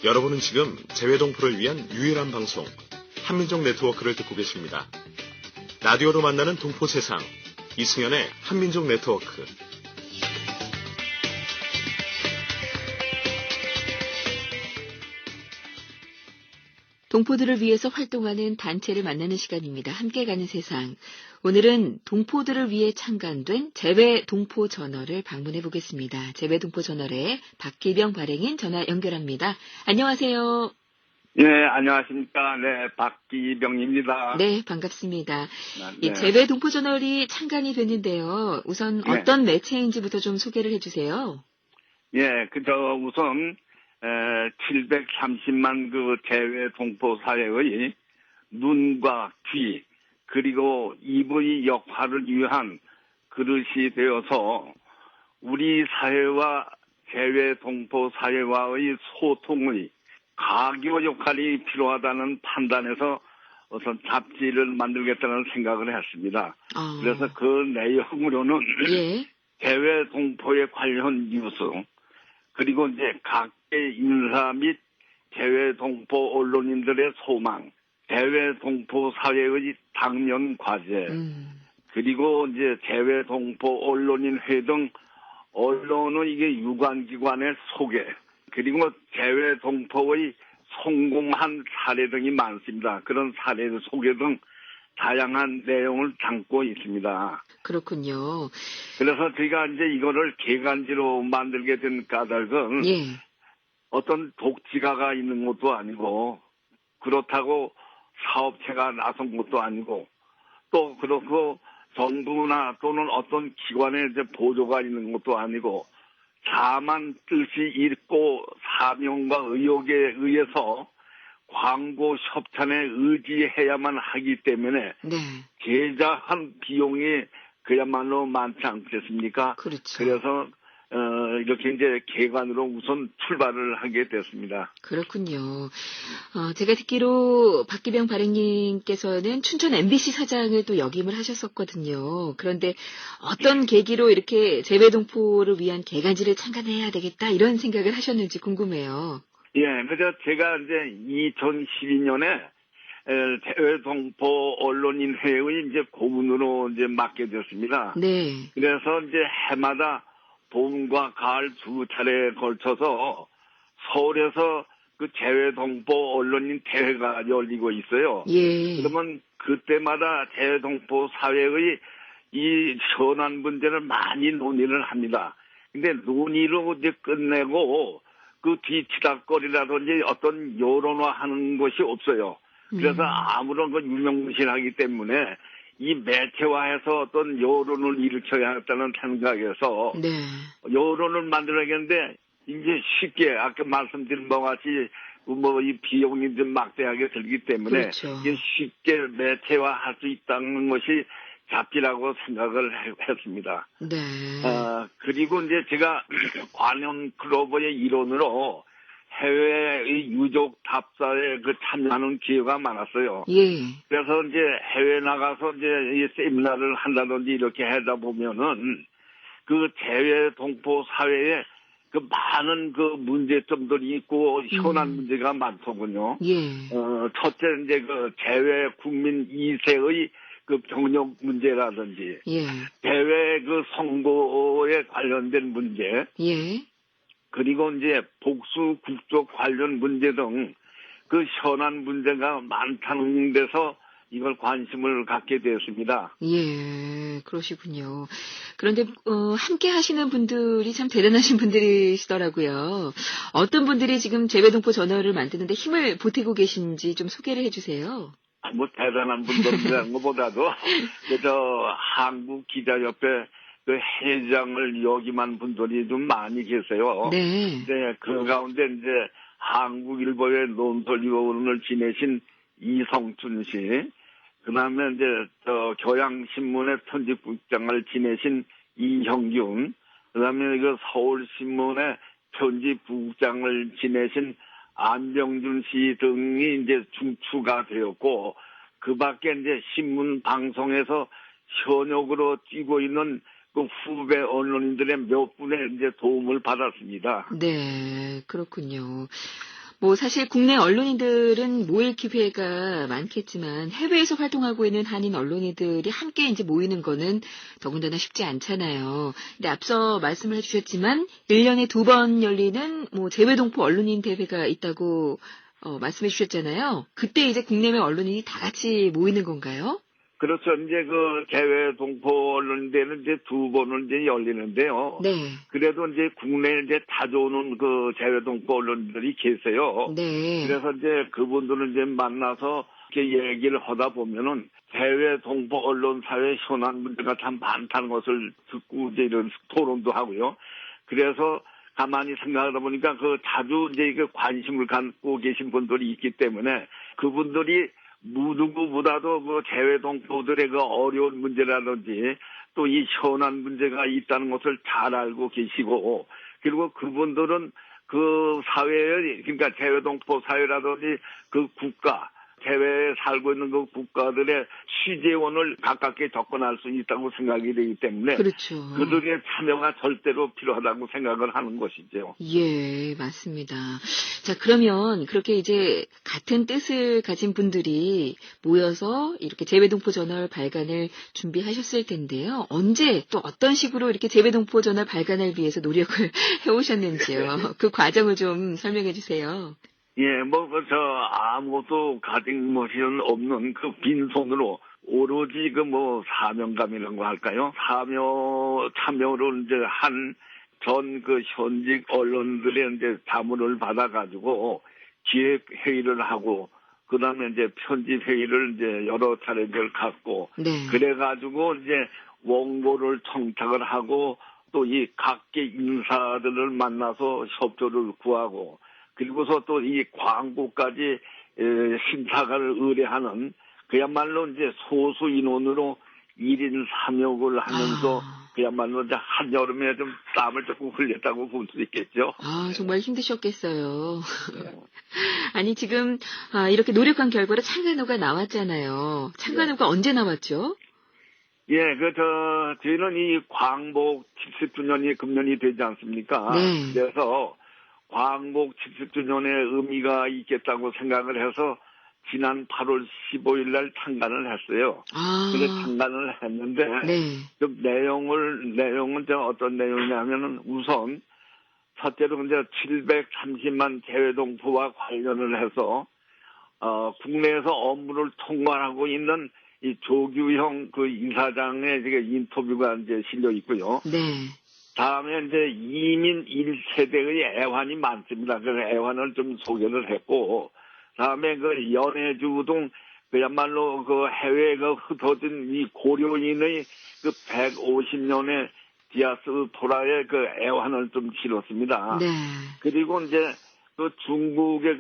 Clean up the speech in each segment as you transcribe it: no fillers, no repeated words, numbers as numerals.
여러분은 지금 재외동포를 위한 유일한 방송 한민족 네트워크를 듣고 계십니다. 라디오로 만나는 동포 세상, 이승연의 한민족 네트워크. 동포들을 위해서 활동하는 단체를 만나는 시간입니다. 함께 가는 세상. 오늘은 동포들을 위해 창간된 재외동포저널을 방문해 보겠습니다. 재외동포저널의 박기병 발행인 전화 연결합니다. 안녕하세요. 네, 안녕하십니까. 네, 박기병입니다. 네, 반갑습니다. 네. 이 재외동포저널이 창간이 됐는데요. 우선 어떤 매체인지부터 좀 소개를 해주세요. 예, 우선 730만 그 재외동포 사회의 눈과 귀 그리고 입의 역할을 위한 그릇이 되어서 우리 사회와 재외동포 사회와의 소통의 가교 역할이 필요하다는 판단에서 우선 잡지를 만들겠다는 생각을 했습니다. 그래서 그 내용으로는 재외동포에 관련 뉴스 그리고 이제 각계 인사 및 재외동포 언론인들의 소망, 재외동포 사회의 당면 과제, 그리고 이제 재외동포 언론인 회 등 언론의 이게 유관기관의 소개, 그리고 재외동포의 성공한 사례 등이 많습니다. 그런 사례 소개 등 다양한 내용을 담고 있습니다. 그렇군요. 그래서 저희가 이제 이거를 개간지로 만들게 된 까닭은 어떤 독지가가 있는 것도 아니고 그렇다고 사업체가 나선 것도 아니고 또 그렇고 정부나 또는 어떤 기관의 이제 보조가 있는 것도 아니고 다만 뜻이 있고 사명과 의욕에 의해서 광고 협찬에 의지해야만 하기 때문에 제작한 비용이 그야말로 많지 않겠습니까? 그렇죠. 그래서 이렇게 이제 개관으로 우선 출발을 하게 됐습니다. 그렇군요. 제가 듣기로 박기병 발행님께서는 춘천 MBC 사장을 또 역임을 하셨었거든요. 그런데 어떤 계기로 이렇게 재외동포를 위한 개간지를 창간해야 되겠다 이런 생각을 하셨는지 궁금해요. 예, 그래서 제가 이제 2012년에 재외동포 언론인회의 이제 고문으로 이제 맡게 됐습니다. 네. 그래서 이제 해마다 봄과 가을 두 차례에 걸쳐서 서울에서 그 재외동포 언론인 대회가 열리고 있어요. 그러면 그때마다 재외동포 사회의 이 현안 문제를 많이 논의를 합니다. 근데 논의로 이제 끝내고 그 뒤치다거리라든지 어떤 여론화하는 것이 없어요. 그래서 아무런 건 유명무실하기 때문에 이 매체화해서 어떤 여론을 일으켜야겠다는 생각에서 여론을 만들어야겠는데 이제 쉽게 아까 말씀드린 바와 같이 이 비용이 좀 막대하게 들기 때문에 이게 쉽게 매체화할 수 있다는 것이 잡지라고 생각을 했습니다. 그리고 이제 제가 관현 클로버의 일원으로 해외의 유족 답사에 참여하는 기회가 많았어요. 그래서 이제 해외 나가서 이제 이 세미나를 한다든지 이렇게 하다 보면은 그 재외동포 사회에 그 많은 그 문제점들이 있고 현안 문제가 많더군요. 첫째 이제 그 재외 국민 2세의 그 병역 문제라든지 대외 그 선거에 관련된 문제 그리고 이제 복수 국적 관련 문제 등 그 현안 문제가 많다는 데서 이걸 관심을 갖게 되었습니다. 그러시군요. 그런데 함께 하시는 분들이 참 대단하신 분들이시더라고요. 어떤 분들이 지금 재외동포 저널을 만드는데 힘을 보태고 계신지 좀 소개를 해주세요. 뭐 대단한 분들이라는 것보다도 저 한국기자협회 그 회장을 역임한 분들이 좀 많이 계세요. 네, 그 가운데 이제 한국일보의 논설위원을 지내신 이성춘 씨, 그 다음에 이제 교양신문의 편집국장을 지내신 이형균, 그 다음에 그 서울신문의 편집국장을 지내신 안병준 씨 등이 이제 중추가 되었고, 그 밖에 이제 신문 방송에서 현역으로 뛰고 있는 그 후배 언론인들의 몇 분의 이제 도움을 받았습니다. 네, 그렇군요. 뭐 사실 국내 언론인들은 모일 기회가 많겠지만 해외에서 활동하고 있는 한인 언론인들이 함께 이제 모이는 거는 더군다나 쉽지 않잖아요. 근데 앞서 말씀을 해주셨지만 1년에 2번 열리는 뭐 재외동포 언론인 대회가 있다고 말씀해 주셨잖아요. 그때 이제 국내외 언론인이 다 같이 모이는 건가요? 그렇죠. 이제 그 재외 동포 언론대는 이제 2번은 이제 열리는데요. 네. 그래도 이제 국내에 이제 자주 오는 그 재외 동포 언론들이 계세요. 네. 그래서 이제 그분들을 이제 만나서 이렇게 얘기를 하다 보면은 재외 동포 언론사의 현안 문제가 참 많다는 것을 듣고 이제 이런 토론도 하고요. 그래서 가만히 생각하다 보니까 그 자주 이제 그 관심을 갖고 계신 분들이 있기 때문에 그분들이 누구보다도 그 재외 동포들의 그 어려운 문제라든지 또 이 현안 문제가 있다는 것을 잘 알고 계시고 그리고 그분들은 그 사회에 그러니까 재외 동포 사회라든지 그 국가 해외에 살고 있는 그 국가들의 취재원을 가깝게 접근할 수 있다고 생각이 되기 때문에 그렇죠. 그들의 참여가 절대로 필요하다고 생각을 하는 것이죠. 예, 맞습니다. 자, 그러면 그렇게 이제 같은 뜻을 가진 분들이 모여서 이렇게 재외동포 저널 발간을 준비하셨을 텐데요. 언제 또 어떤 식으로 이렇게 재외동포 저널 발간을 위해서 노력을 해오셨는지요. 그 과정을 좀 설명해 주세요. 예, 아무것도 가진 것이 없는 그 빈손으로 오로지 사명감이라는 거 할까요? 참여로 이제 전 그 현직 언론들의 이제 자문을 받아가지고 기획회의를 하고, 그 다음에 이제 편집회의를 이제 여러 차례 갖고, 네. 그래가지고 이제 원고를 청탁을 하고, 또 이 각계 인사들을 만나서 협조를 구하고, 그리고서 또 이 광고까지 심사를 의뢰하는 그야말로 이제 소수 인원으로 1인 3역을 하면서 그야말로 이제 한여름에 좀 땀을 조금 흘렸다고 볼 수 있겠죠. 정말 힘드셨겠어요. 아니, 지금, 이렇게 노력한 결과로 창간호가 나왔잖아요. 창간호가 언제 나왔죠? 예, 저희는 이 광복 70주년이 금년이 되지 않습니까? 네. 그래서 광복 70주년의 의미가 있겠다고 생각을 해서 지난 8월 15일 날 창간을 했어요. 그래서 창간을 했는데, 네. 그 내용은 어떤 내용이냐면은 우선, 첫째로 이제 730만 재외동포와 관련을 해서, 국내에서 업무를 통과하고 있는 이 조규형 그 이사장의 인터뷰가 이제 실려 있고요. 네. 다음에 이제 이민 1세대의 애환이 많습니다. 그 애환을 좀 소개를 했고, 다음에 그 연해주동 그야말로 그 해외에 흩어진 이 고려인의 그 150년의 디아스포라의 그 애환을 좀 실었습니다. 네. 그리고 이제 그 중국의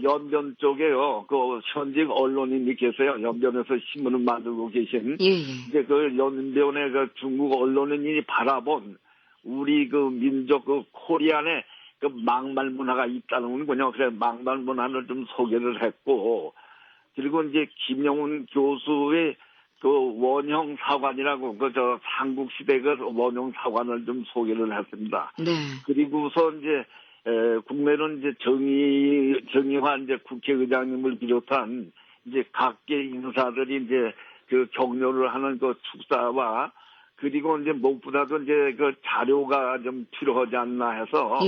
연변 쪽에요. 그 현직 언론인이 계세요. 연변에서 신문을 만들고 계신. 예. 이제 그 연변의 그 중국 언론인이 바라본 우리 그 민족 그 코리안에 그 막말 문화가 있다는군요. 그래서 막말 문화를 좀 소개를 했고, 그리고 이제 김영훈 교수의 그 원형 사관이라고 삼국시대 그 원형 사관을 좀 소개를 했습니다. 네. 그리고서 이제 국내는 이제 정의환 이제 국회의장님을 비롯한 이제 각계 인사들이 이제 그 격려를 하는 그 축사와, 그리고 이제 무엇보다도 이제 그 자료가 좀 필요하지 않나 해서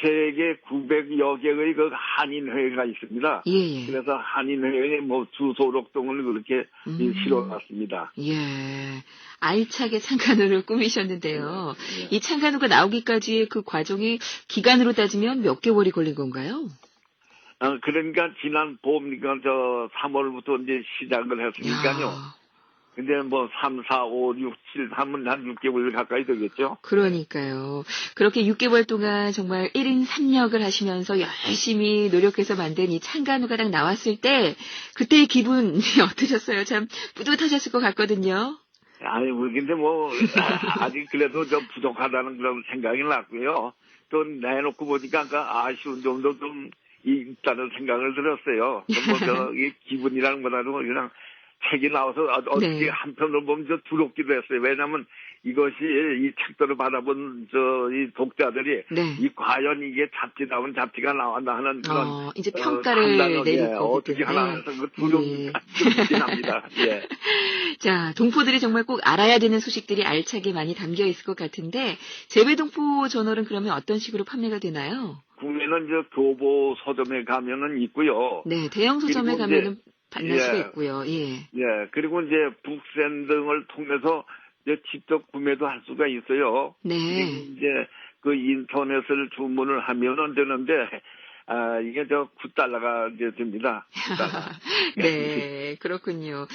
세계 900여 개의 그 한인회가 있습니다. 예. 그래서 한인회에 주소록동을 그렇게 실어놨습니다. 예. 알차게 창간호를 꾸미셨는데요. 이 창간호가 나오기까지의 그 과정이 기간으로 따지면 몇 개월이 걸린 건가요? 그러니까 지난 봄, 3월부터 이제 시작을 했으니까요. 근데 3, 4, 5, 6, 7 하면 한 6개월 가까이 되겠죠? 그러니까요. 그렇게 6개월 동안 정말 1인 3역을 하시면서 열심히 노력해서 만든 이 창간호가 딱 나왔을 때 그때의 기분이 어떠셨어요? 참 뿌듯하셨을 것 같거든요. 아니, 근데 아직 그래도 좀 부족하다는 그런 생각이 났고요. 또 내놓고 보니까 아쉬운 점도 좀 있다는 생각을 들었어요. 이 기분이라는 보다도 그냥 책이 나와서 어떻게 네. 한편으로 보면 저 두렵기도 했어요. 왜냐하면 이것이 이 책들을 받아본 이 독자들이 네. 이 과연 이게 잡지다운 잡지가 나왔나 하는 그런 이제 평가를 내릴 거기 어떻게 때문에 하나 해서 그 두려움이 좀 합니다. 예. 자, 동포들이 정말 꼭 알아야 되는 소식들이 알차게 많이 담겨 있을 것 같은데 재외동포 저널은 그러면 어떤 식으로 판매가 되나요? 국내는 이제 교보 서점에 가면은 있고요. 네, 대형 서점에 가면은 만날 수가 있고요. 예. 예, 그리고 이제 북센 등을 통해서 이제 직접 구매도 할 수가 있어요. 네. 그리고 이제 그 인터넷을 주문을 하면은 되는데, 이게 저 9달러가 이제 됩니다. 9달러. 네, 그렇군요.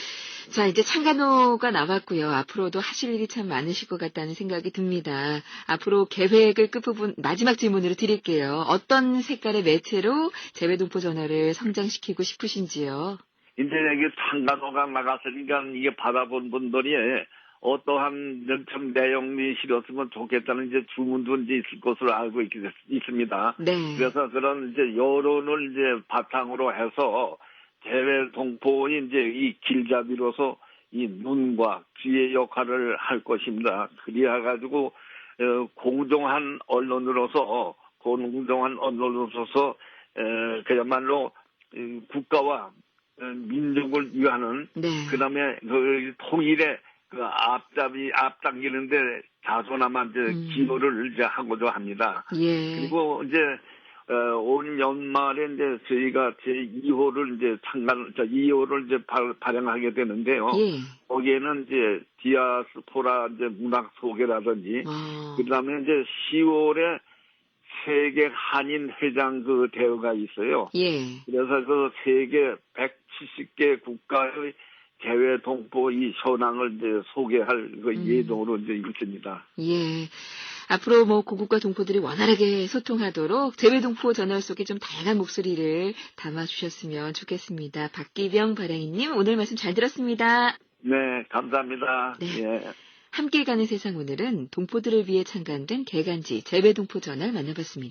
자, 이제 창간호가 나왔고요. 앞으로도 하실 일이 참 많으실 것 같다는 생각이 듭니다. 앞으로 계획을 끝부분 마지막 질문으로 드릴게요. 어떤 색깔의 매체로 재외동포 저널을 성장시키고 싶으신지요? 이제 여기 창간호가 나갔으니까 이게 받아본 분들이 어떠한 좀 내용이 실었으면 좋겠다는 이제 주문도 이제 있을 것으로 알고 있습니다. 네. 그래서 그런 이제 여론을 이제 바탕으로 해서 재외동포의 이제 이 길잡이로서 이 눈과 귀의 역할을 할 것입니다. 그래야 가지고 공정한 언론으로서 그야말로 국가와 민족을 위하는 네. 그다음에 그 통일의 그 앞당기는데 자소나마 이제 기여를 이제 하고자 합니다. 예. 그리고 이제 올 연말에 이제 저희가 제 2호를 이제 2호를 이제 발행하게 되는데요. 예. 거기에는 이제 디아스포라 이제 문학 소개라든지 그다음에 이제 10월에 세계 한인 회장 그 대회가 있어요. 예. 그래서 그 세계 170개 국가의 재외동포 이 현황을 이제 소개할 그 예정으로 이제 있습니다. 예. 앞으로 뭐 고국과 동포들이 원활하게 소통하도록 재외동포 저널 속에 좀 다양한 목소리를 담아주셨으면 좋겠습니다. 박기병 발행인님 오늘 말씀 잘 들었습니다. 네, 감사합니다. 네. 예. 함께 가는 세상 오늘은 동포들을 위해 창간된 개간지 재외동포 저널 만나봤습니다.